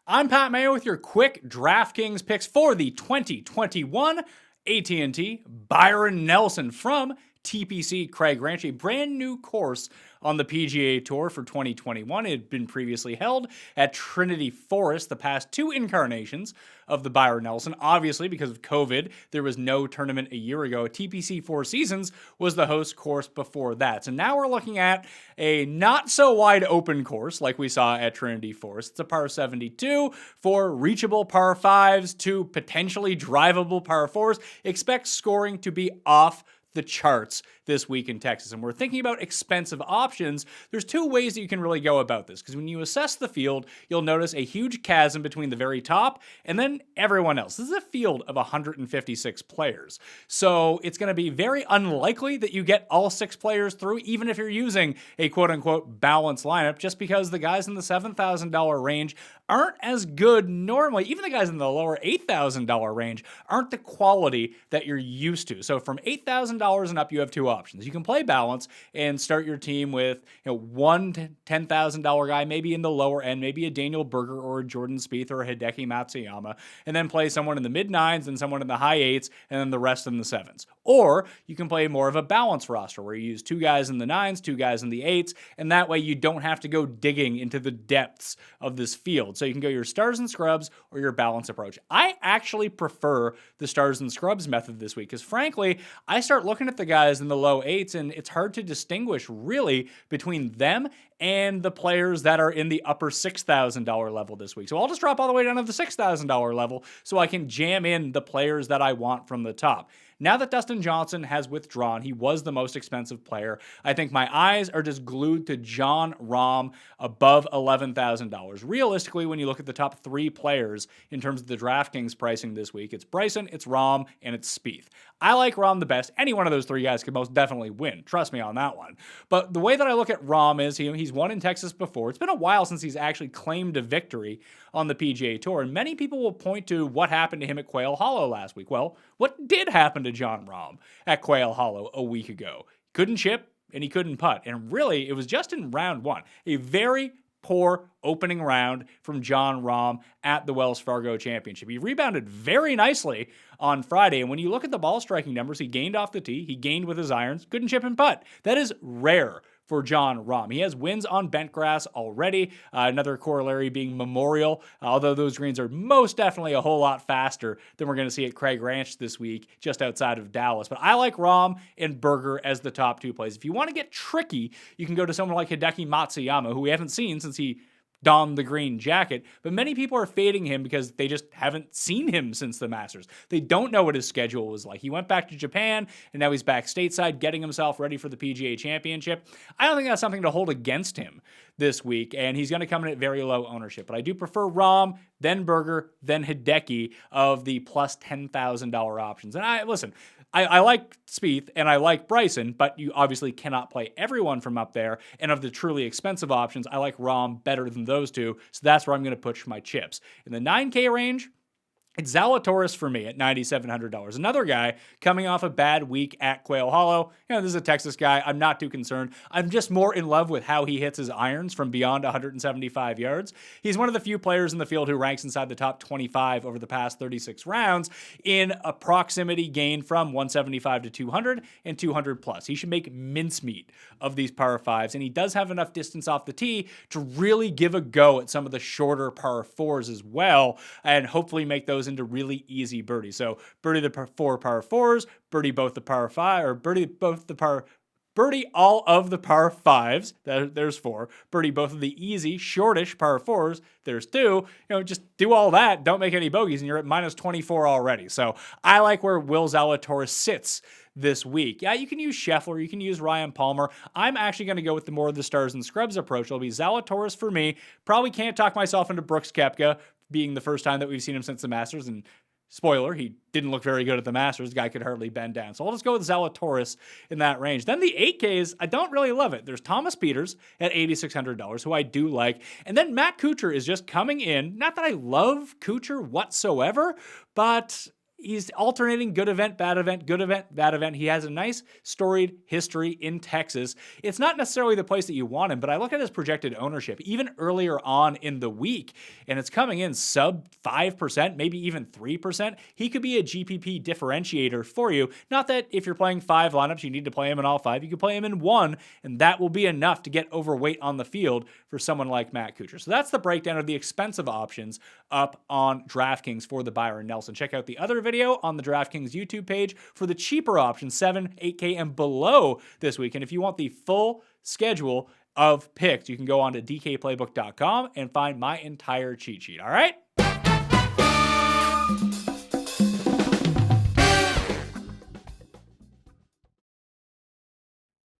I'm Pat Mayo with your quick DraftKings picks for the 2021 AT&T Byron Nelson from TPC Craig Ranch, a brand new course on the PGA Tour for 2021. It had been previously held at Trinity Forest, the past two incarnations of the Byron Nelson. Obviously, because of COVID, there was no tournament a year ago. TPC Four Seasons was the host course before that. So now we're looking at a not so wide open course like we saw at Trinity Forest. It's a par 72 for reachable par 5s to potentially drivable par 4s. Expect scoring to be off the charts this week in Texas. And we're thinking about expensive options. There's two ways that you can really go about this, because when you assess the field, you'll notice a huge chasm between the very top and then everyone else. This is a field of 156 players. So it's going to be very unlikely that you get all 6 players through, even if you're using a quote unquote balanced lineup, just because the guys in the $7,000 range aren't as good normally. Even the guys in the lower $8,000 range aren't the quality that you're used to. So from $8,000 and up, you have two options. You can play balance and start your team with one $10,000 guy, maybe in the lower end, maybe a Daniel Berger or a Jordan Spieth or a Hideki Matsuyama, and then play someone in the mid 9s and someone in the high 8s and then the rest in the 7s. Or you can play more of a balanced roster where you use 2 guys in the 9s, 2 guys in the 8s, and that way you don't have to go digging into the depths of this field. So you can go your stars and scrubs or your balance approach. I actually prefer the stars and scrubs method this week because frankly, I start looking at the guys in the low 8s and it's hard to distinguish really between them and the players that are in the upper $6,000 level this week. So I'll just drop all the way down to the $6,000 level so I can jam in the players that I want from the top. Now that Dustin Johnson has withdrawn, he was the most expensive player. I think my eyes are just glued to Jon Rahm above $11,000. Realistically, when you look at the top 3 players in terms of the DraftKings pricing this week, it's Bryson, it's Rahm, and it's Spieth. I like Rahm the best. Any one of those 3 guys could most definitely win. Trust me on that one. But the way that I look at Rahm is he's won in Texas before. It's been a while since he's actually claimed a victory on the PGA Tour, and many people will point to what happened to him at Quail Hollow last week. Well, what did happen to Jon Rahm at Quail Hollow a week ago? Couldn't chip, and he couldn't putt. And really, it was just in round 1. A very poor opening round from Jon Rahm at the Wells Fargo Championship. He rebounded very nicely on Friday, and when you look at the ball striking numbers, he gained off the tee, he gained with his irons, couldn't chip and putt. That is rare for Jon Rahm. He has wins on bent grass already, another corollary being Memorial, although those greens are most definitely a whole lot faster than we're going to see at Craig Ranch this week, just outside of Dallas. But I like Rahm and Berger as the top 2 plays. If you want to get tricky, you can go to someone like Hideki Matsuyama, who we haven't seen since he donned the green jacket, but many people are fading him because they just haven't seen him since the Masters. They don't know what his schedule was like. He went back to Japan, and now he's back stateside getting himself ready for the PGA Championship. I don't think that's something to hold against him this week, and he's going to come in at very low ownership. But I do prefer Rahm, then Berger, then Hideki of the plus $10,000 options. And I like Spieth and I like Bryson, but you obviously cannot play everyone from up there. And of the truly expensive options, I like Rahm better than those two. So that's where I'm going to push my chips. In the 9K range, it's Zalatoris for me at $9,700. Another guy coming off a bad week at Quail Hollow. This is a Texas guy. I'm not too concerned. I'm just more in love with how he hits his irons from beyond 175 yards. He's one of the few players in the field who ranks inside the top 25 over the past 36 rounds in a proximity gain from 175 to 200 and 200 plus. He should make mincemeat of these par 5s, and he does have enough distance off the tee to really give a go at some of the shorter par 4s as well, and hopefully make those into really easy birdies. So birdie the 4 par 4s, birdie both the par 5, or birdie all of the par 5s, there's 4, birdie both of the easy, shortish par 4s, there's 2, just do all that, don't make any bogeys, and you're at minus 24 already. So I like where Will Zalatoris sits this week. Yeah, you can use Scheffler, you can use Ryan Palmer. I'm actually going to go with the more of the stars and scrubs approach. It'll be Zalatoris for me. Probably can't talk myself into Brooks Koepka being the first time that we've seen him since the Masters, and spoiler, he didn't look very good at the Masters. The guy could hardly bend down. So I'll just go with Zalatoris in that range. Then the 8Ks, I don't really love it. There's Thomas Pieters at $8,600, who I do like. And then Matt Kutcher is just coming in. Not that I love Kutcher whatsoever, but He's alternating good event, bad event, good event, bad event. He has a nice storied history in Texas. It's not necessarily the place that you want him, but I look at his projected ownership even earlier on in the week, and it's coming in sub 5%, maybe even 3%. He could be a GPP differentiator for you. Not that if you're playing 5 lineups, you need to play him in all 5. You could play him in 1, and that will be enough to get overweight on the field for someone like Matt Kutcher. So that's the breakdown of the expensive options up on DraftKings for the Byron Nelson. Check out the other video on the DraftKings YouTube page for the cheaper options, 7, 8K, and below this week. And if you want the full schedule of picks, you can go on to dkplaybook.com and find my entire cheat sheet. All right?